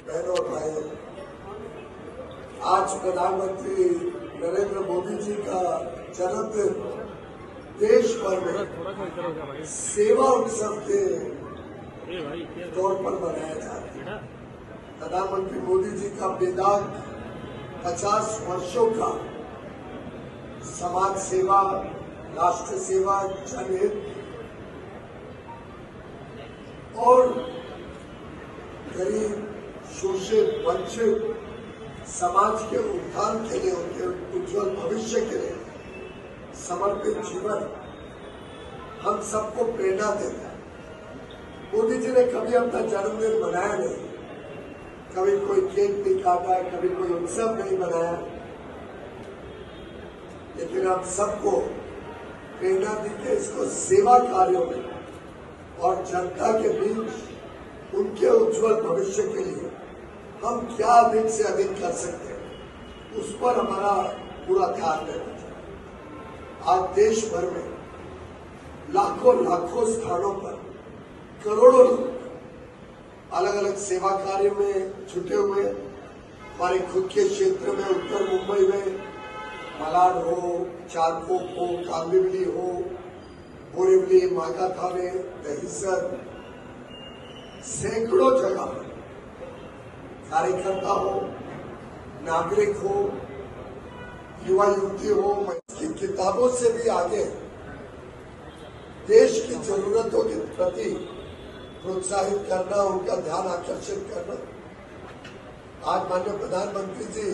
बहनों और भाइयों, आज प्रधानमंत्री नरेंद्र मोदी जी का जन्मदिन देश भर में सेवा उत्सव के तौर पर मनाया जा रहा है। प्रधानमंत्री मोदी जी का बेदाग 50 वर्षों का समाज सेवा, राष्ट्र सेवा, जनहित और गरीब, शोषित, वंचित समाज के उत्थान के लिए, उनके उज्जवल भविष्य के लिए समर्पित जीवन हम सबको प्रेरणा देता है। मोदी जी ने कभी अपना जन्मदिन मनाया नहीं, कभी कोई केक नहीं काटा, कभी कोई उत्सव नहीं मनाया, लेकिन हम सबको प्रेरणा दी कि इसको सेवा कार्यों में और जनता के बीच उनके उज्जवल भविष्य के लिए हम क्या अधिक से अधिक कर सकते हैं, उस पर हमारा पूरा ध्यान देना चाहिए। आज देश भर में लाखों स्थानों पर करोड़ों लोग अलग अलग सेवा कार्य में जुटे हुए। हमारे खुद के क्षेत्र में उत्तर मुंबई में मलाड हो, चारकोप हो, कांदिवली हो, बोरीवली, माकाथाने, दहिसर, सैकड़ों जगह कार्यकर्ता हो, नागरिक हो, युवा युवती हो, की किताबों से भी आगे देश की जरूरतों के प्रति प्रोत्साहित करना, उनका ध्यान आकर्षित करना। आज माननीय प्रधानमंत्री जी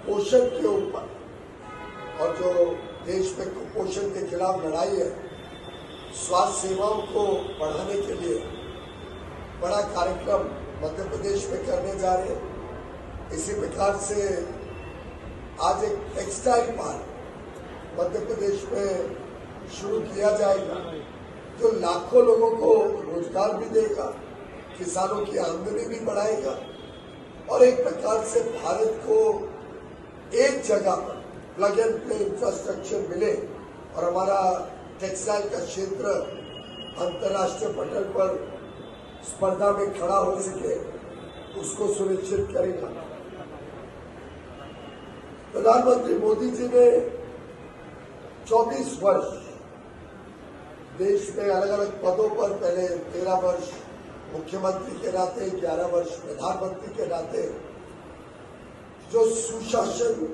पोषण के ऊपर और जो देश में कुपोषण के खिलाफ लड़ाई है, स्वास्थ्य सेवाओं को बढ़ाने के लिए बड़ा कार्यक्रम मध्य प्रदेश में करने जा रहे हैं। इसी प्रकार से आज एक टेक्सटाइल पार्क मध्य प्रदेश में शुरू किया जाएगा, जो लाखों लोगों को रोजगार भी देगा, किसानों की आमदनी भी बढ़ाएगा और एक प्रकार से भारत को एक जगह पर प्लग एंड प्ले इंफ्रास्ट्रक्चर मिले और हमारा टेक्सटाइल का क्षेत्र अंतर्राष्ट्रीय पटल पर स्पर्धा में खड़ा हो सके, उसको सुनिश्चित करेगा। प्रधानमंत्री मोदी जी ने 24 वर्ष देश में अलग अलग पदों पर, पहले 13 वर्ष मुख्यमंत्री के नाते, 11 वर्ष प्रधानमंत्री के नाते, जो सुशासन,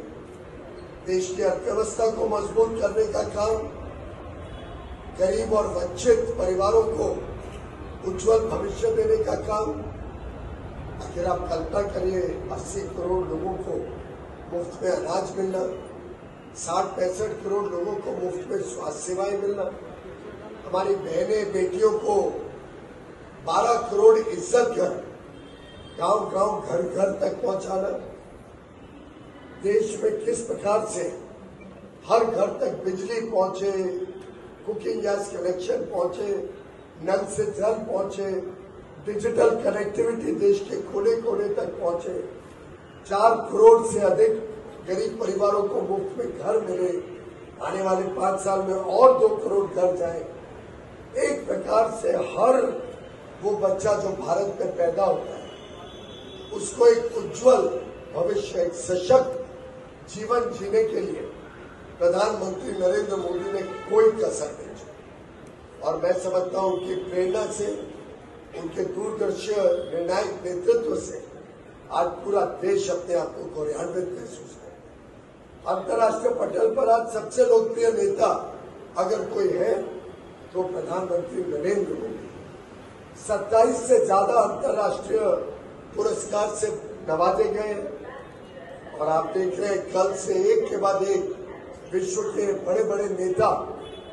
देश की अर्थव्यवस्था को मजबूत करने का काम, गरीब और वंचित परिवारों को उज्जवल भविष्य देने का काम। आखिर आप कल्पना करिए, 80 करोड़ लोगों को मुफ्त में अनाज मिलना, 60-65 करोड़ लोगों को मुफ्त में स्वास्थ्य सेवाएं मिलना, हमारी बहनें बेटियों को 12 करोड़ इज्जत घर गांव-गांव, घर-घर तक पहुंचाना। देश में किस प्रकार से हर घर तक बिजली पहुंचे, कुकिंग गैस कनेक्शन पहुंचे, नल से जल पहुंचे, डिजिटल कनेक्टिविटी देश के कोने कोने तक पहुंचे, 4 करोड़ से अधिक गरीब परिवारों को मुफ्त में घर मिले, आने वाले 5 साल में और 2 करोड़ घर जाए। एक प्रकार से हर वो बच्चा जो भारत में पैदा होता है उसको एक उज्जवल भविष्य, एक सशक्त जीवन जीने के लिए प्रधानमंत्री नरेंद्र मोदी ने कोई कसर नहीं छोड़ी। और मैं समझता हूं कि प्रेरणा से, उनके दूरदर्शी निर्णायक नेतृत्व से आज पूरा देश अपने आप को गौरवान्वित महसूस करता है। अंतर्राष्ट्रीय पटल पर आज सबसे लोकप्रिय नेता अगर कोई है तो प्रधानमंत्री नरेंद्र मोदी। 27 से ज्यादा अंतर्राष्ट्रीय पुरस्कार से नवाजे गए और आप देख रहे हैं कल से एक के बाद एक विश्व के बड़े बड़े नेता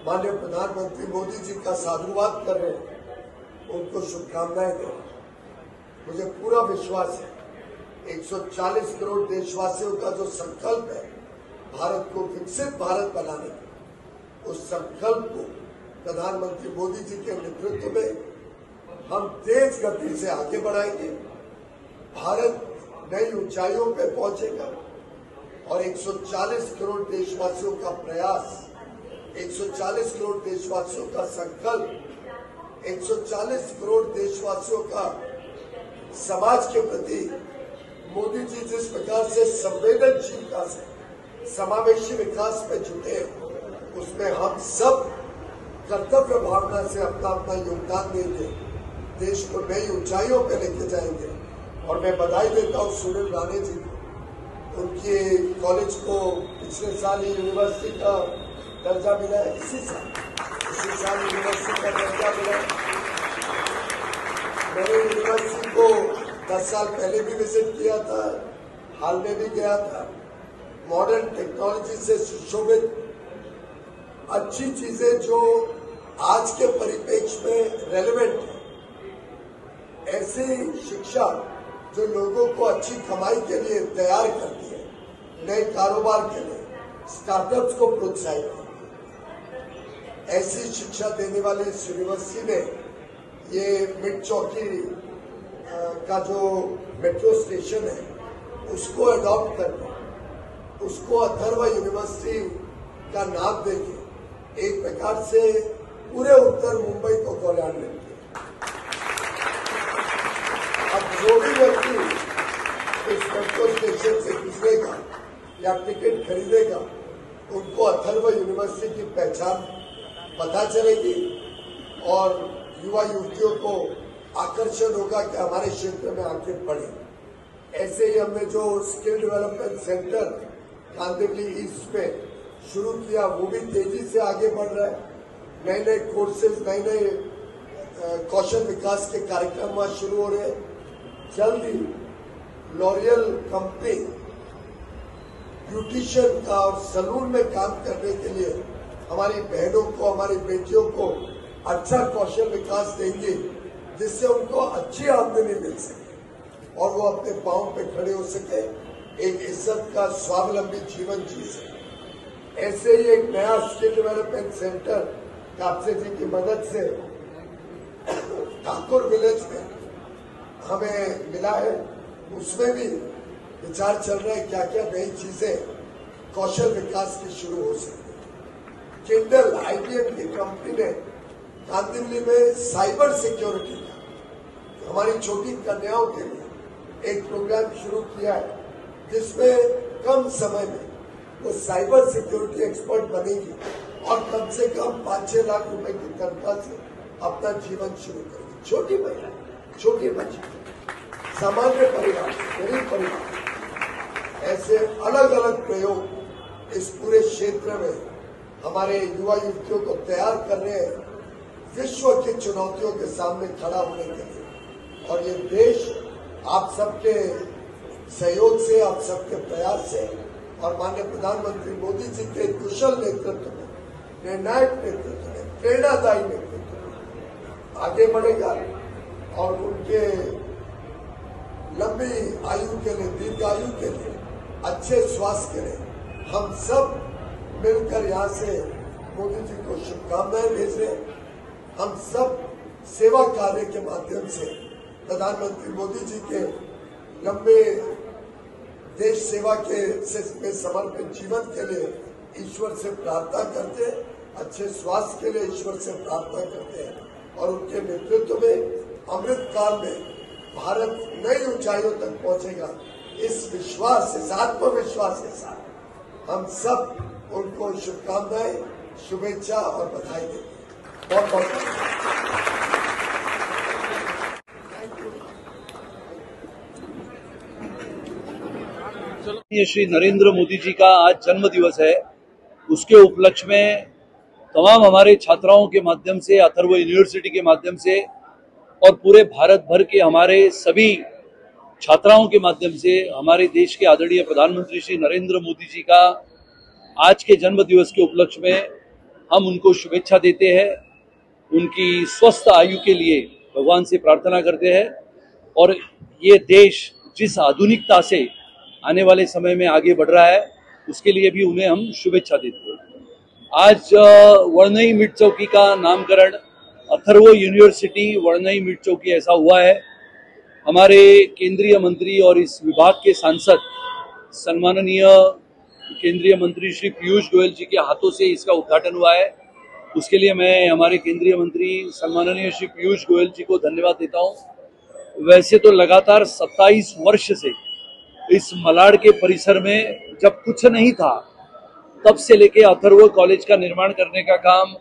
माननीय प्रधानमंत्री मोदी जी का साधुवाद कर रहे हैं, उनको शुभकामनाएं दें। मुझे पूरा विश्वास है 140 करोड़ देशवासियों का जो संकल्प है भारत को विकसित भारत बनाने का, उस संकल्प को प्रधानमंत्री मोदी जी के नेतृत्व में हम तेज गति से आगे बढ़ाएंगे। भारत नई ऊंचाइयों पे पहुंचेगा और 140 करोड़ देशवासियों का प्रयास, 140 करोड़ देशवासियों का संकल्प, 140 करोड़ देशवासियों का समाज के प्रति मोदी जी जिस प्रकार से संवेदनशीलता से समावेशी विकास में जुटे, उसमें हम सब कर्तव्य भावना से अपना अपना योगदान देंगे, देश को नई ऊंचाइयों पर लेके जाएंगे। और मैं बधाई देता हूँ सुनील राणे जी को, उनके कॉलेज को पिछले साल ही यूनिवर्सिटी का दर्जा मिला है, इसी साल यूनिवर्सिटी का दर्जा मिला है। मैंने यूनिवर्सिटी को 10 साल पहले भी विजिट किया था, हाल में भी गया था। मॉडर्न टेक्नोलॉजी से सुशोभित अच्छी चीजें जो आज के परिप्रेक्ष्य में रेलेवेंट है, ऐसी शिक्षा जो लोगों को अच्छी कमाई के लिए तैयार करती है, नए कारोबार के लिए स्टार्टअप्स को प्रोत्साहित करती है, ऐसी शिक्षा देने वाली इस यूनिवर्सिटी ने ये मिड चौकी का जो मेट्रो स्टेशन है उसको अडॉप्ट करके उसको अथर्व यूनिवर्सिटी का नाम देके एक प्रकार से पूरे उत्तर मुंबई को गौरवान्वित किया। अब जो भी व्यक्ति इस मेट्रो स्टेशन से गुजरेगा या टिकट खरीदेगा उनको अथर्व यूनिवर्सिटी की पहचान पता चलेगी और युवा युवतियों को आकर्षण होगा कि हमारे क्षेत्र में आके पढ़े। ऐसे ही हमने जो skill development centre Kandivali east में शुरू किया वो भी तेजी से आगे बढ़ रहा है। नए नए कोर्सेज, नए नए कौशल विकास के कार्यक्रम वहां शुरू हो रहे हैं। जल्द ही लॉरियल कंपनी ब्यूटिशियन का और सलून में काम करने के लिए हमारी बहनों को, हमारी बेटियों को अच्छा कौशल विकास देंगे जिससे उनको अच्छी आमदनी मिल सके और वो अपने पांव पे खड़े हो सके, एक इज्जत का स्वावलंबी जीवन जी सके। ऐसे ही एक नया स्किल डेवलपमेंट सेंटर कापसे जी की मदद से ठाकुर विलेज में हमें मिला है, उसमें भी विचार चल रहा है क्या क्या नई चीजें कौशल विकास की शुरू हो सकती है। किंडल IBM की कंपनी ने कांदिवली में साइबर सिक्योरिटी का हमारी छोटी कन्याओं के लिए एक प्रोग्राम शुरू किया है जिसमें कम समय में वो साइबर सिक्योरिटी एक्सपर्ट बनेगी और कम से कम 5-6 लाख रुपए की तनख्वाह से अपना जीवन शुरू करेगी। छोटी महिला, छोटी बच्ची, सामान्य परिवार, गरीब परिवार, ऐसे अलग अलग प्रयोग इस पूरे क्षेत्र में हमारे युवा युवतियों को तैयार कर रहे हैं विश्व की चुनौतियों के सामने खड़ा होने के लिए। और ये देश आप सबके सहयोग से, आप सबके प्रयास से और माननीय प्रधानमंत्री मोदी जी के कुशल नेतृत्व में, निर्णायक नेतृत्व में, प्रेरणादायी नेतृत्व में आगे बढ़ेगा और उनके लंबी आयु के लिए, दीर्घ आयु के लिए, अच्छे स्वास्थ्य के लिए हम सब मिलकर यहाँ से मोदी जी को शुभकामनाएं भेज रहे हैं। हम सब सेवा कार्य के माध्यम से प्रधानमंत्री मोदी जी के लंबे देश सेवा के में समर्पित जीवन के लिए ईश्वर से प्रार्थना करते अच्छे स्वास्थ्य के लिए ईश्वर से प्रार्थना करते हैं और उनके नेतृत्व में अमृत काल में भारत नई ऊंचाइयों तक पहुंचेगा। इस विश्वास, इस आत्मविश्वास के साथ हम सब उनको शुभकामनाएं, शुभेच्छा और बधाई देते हैं। बहुत बहुत श्री नरेंद्र मोदी जी का आज जन्म दिवस है। उसके उपलक्ष्य में तमाम हमारे छात्राओं के माध्यम से, अथर्व यूनिवर्सिटी के माध्यम से और पूरे भारत भर के हमारे सभी छात्राओं के माध्यम से हमारे देश के आदरणीय प्रधानमंत्री श्री नरेंद्र मोदी जी का आज के जन्म दिवस के उपलक्ष्य में हम उनको शुभेच्छा देते हैं। उनकी स्वस्थ आयु के लिए भगवान से प्रार्थना करते हैं और ये देश जिस आधुनिकता से आने वाले समय में आगे बढ़ रहा है उसके लिए भी उन्हें हम शुभेच्छा देते हैं। आज वर्णई मिड चौकी का नामकरण अथर्व यूनिवर्सिटी वर्णई मिड चौकी ऐसा हुआ है। हमारे केंद्रीय मंत्री और इस विभाग के सांसद सम्माननीय केंद्रीय मंत्री श्री पीयूष गोयल जी के हाथों से इसका उद्घाटन हुआ है। उसके लिए मैं हमारे केंद्रीय मंत्री सम्माननीय श्री पीयूष गोयल जी को धन्यवाद देता हूँ। वैसे तो लगातार 27 वर्ष से इस मलाड के परिसर में जब कुछ नहीं था तब से लेके अथर्व कॉलेज का निर्माण करने का काम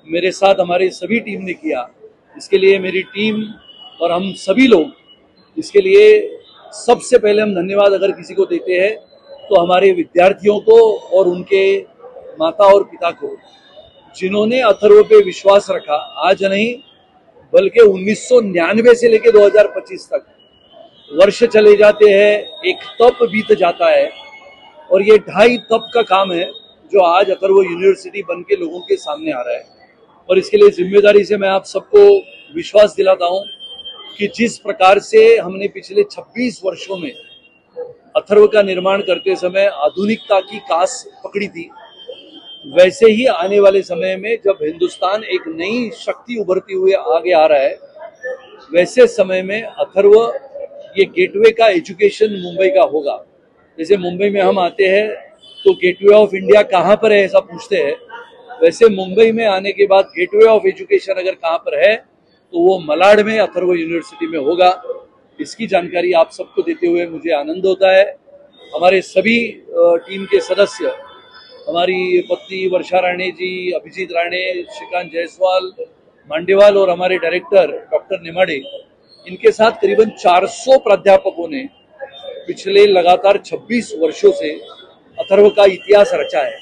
मेरे साथ हमारे सभी टीम ने किया। इसके लिए मेरी टीम और हम सभी लोग इसके लिए सबसे पहले हम धन्यवाद अगर किसी को देते हैं तो हमारे विद्यार्थियों को और उनके माता और पिता को, जिन्होंने अथर्व पे विश्वास रखा। आज नहीं बल्कि 1999 से लेकर 2025 तक वर्ष चले जाते हैं, एक तप बीत जाता है और ये 2.5 तप का काम है जो आज अथर्व यूनिवर्सिटी बन के लोगों के सामने आ रहा है। और इसके लिए जिम्मेदारी से मैं आप सबको विश्वास दिलाता हूं कि जिस प्रकार से हमने पिछले 26 वर्षों में अथर्व का निर्माण करते समय आधुनिकता की कास पकड़ी थी, वैसे ही आने वाले समय में जब हिंदुस्तान एक नई शक्ति उभरती हुए आगे आ रहा है, वैसे समय में अथर्व ये गेटवे का एजुकेशन मुंबई का होगा। जैसे मुंबई में हम आते हैं तो गेटवे ऑफ इंडिया कहाँ पर है ऐसा पूछते हैं, वैसे मुंबई में आने के बाद गेटवे ऑफ एजुकेशन अगर कहाँ पर है तो वो मलाड में अथर्व यूनिवर्सिटी में होगा। इसकी जानकारी आप सबको देते हुए मुझे आनंद होता है। हमारे सभी टीम के सदस्य, हमारी पत्नी वर्षा राणे जी, अभिजीत राणे, श्रीकांत जायसवाल, मांडेवाल और हमारे डायरेक्टर डॉक्टर निमाड़े, इनके साथ करीबन 400 प्राध्यापकों ने पिछले लगातार 26 वर्षों से अथर्व का इतिहास रचा है।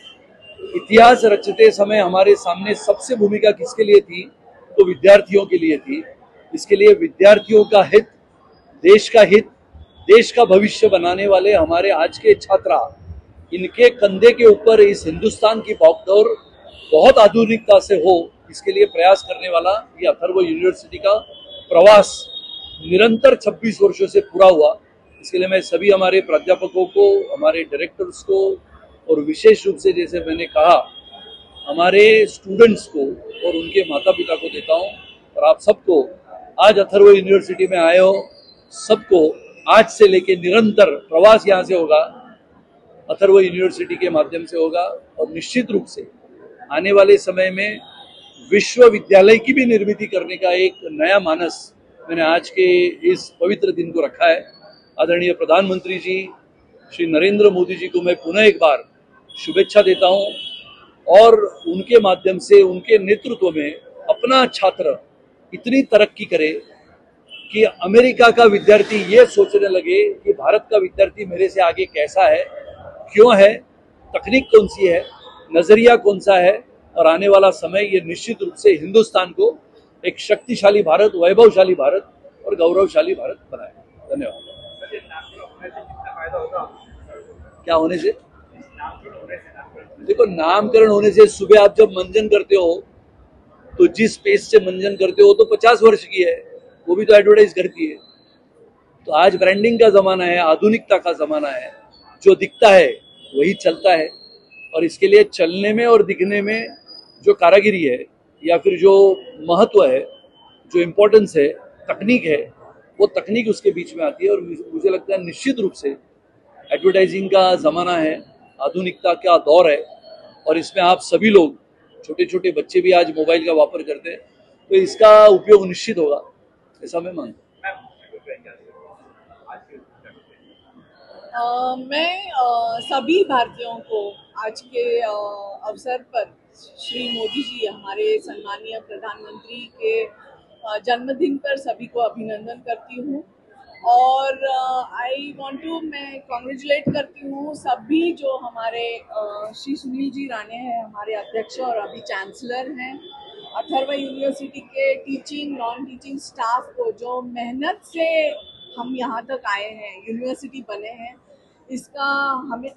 इतिहास रचते समय हमारे सामने सबसे भूमिका किसके लिए थी तो विद्यार्थियों के लिए थी। इसके लिए विद्यार्थियों का हित, देश का हित, देश का भविष्य बनाने वाले हमारे आज के छात्रा, इनके कंधे के ऊपर इस हिंदुस्तान की भागदौड़ बहुत आधुनिकता से हो, इसके लिए प्रयास करने वाला ये अथर्व यूनिवर्सिटी का प्रवास निरंतर 26 वर्षों से पूरा हुआ। इसके लिए मैं सभी हमारे प्राध्यापकों को, हमारे डायरेक्टर्स को और विशेष रूप से जैसे मैंने कहा हमारे स्टूडेंट्स को और उनके माता पिता को देता हूं। और आप सबको आज अथर्व यूनिवर्सिटी में आए हो, सबको आज से लेके निरंतर प्रवास यहाँ से होगा, अथर्व यूनिवर्सिटी के माध्यम से होगा। और निश्चित रूप से आने वाले समय में विश्वविद्यालय की भी निर्मित करने का एक नया मानस मैंने आज के इस पवित्र दिन को रखा है। आदरणीय प्रधानमंत्री जी श्री नरेंद्र मोदी जी को मैं पुनः एक बार शुभेच्छा देता हूं और उनके माध्यम से, उनके नेतृत्व में अपना छात्र इतनी तरक्की करे कि अमेरिका का विद्यार्थी ये सोचने लगे कि भारत का विद्यार्थी मेरे से आगे कैसा है, क्यों है, तकनीक कौन सी है, नजरिया कौन सा है। और आने वाला समय ये निश्चित रूप से हिंदुस्तान को एक शक्तिशाली भारत, वैभवशाली भारत और गौरवशाली भारत बनाए। धन्यवाद। क्या होने से? देखो, नामकरण होने से सुबह आप जब मंजन करते हो तो जिस पेस्ट से मंजन करते हो तो 50 वर्ष की है, वो भी तो एडवर्टाइज करती है। तो आज ब्रांडिंग का जमाना है, आधुनिकता का जमाना है, जो दिखता है वही चलता है। और इसके लिए चलने में और दिखने में जो कारागिरी है या फिर जो महत्व है, जो इम्पोर्टेंस है, तकनीक है, वो तकनीक उसके बीच में आती है। और मुझे लगता है निश्चित रूप से एडवर्टाइजिंग का ज़माना है, आधुनिकता का दौर है और इसमें आप सभी लोग छोटे छोटे बच्चे भी आज मोबाइल का वापर करते हैं, तो इसका उपयोग निश्चित होगा, ऐसा मैं मानता हूँ। मैं सभी भारतीयों को आज के अवसर पर श्री मोदी जी हमारे सम्मानीय प्रधानमंत्री के जन्मदिन पर सभी को अभिनंदन करती हूँ और मैं कॉन्ग्रेचुलेट करती हूँ सभी जो हमारे श्री सुनील जी राणे हैं, हमारे अध्यक्ष और अभी चांसलर हैं, अथर्वा यूनिवर्सिटी के टीचिंग नॉन टीचिंग स्टाफ को, जो मेहनत से हम यहाँ तक आए हैं, यूनिवर्सिटी बने हैं, इसका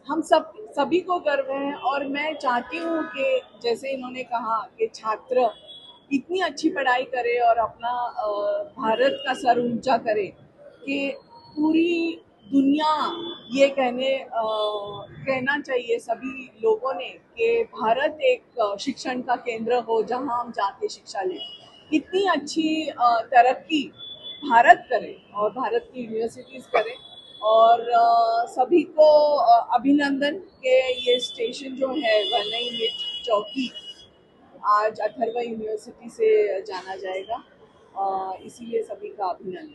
हम सभी को गर्व है। और मैं चाहती हूँ कि जैसे इन्होंने कहा कि छात्र इतनी अच्छी पढ़ाई करे और अपना भारत का सर ऊंचा करे कि पूरी दुनिया ये कहना चाहिए सभी लोगों ने कि भारत एक शिक्षण का केंद्र हो जहां हम जाके शिक्षा लें। इतनी अच्छी तरक्की भारत करे और भारत की यूनिवर्सिटीज करें और सभी को अभिनंदन के ये स्टेशन जो है वनई मिट चौकी आज अथर्वा यूनिवर्सिटी से जाना जाएगा, इसीलिए सभी का अभिनंदन।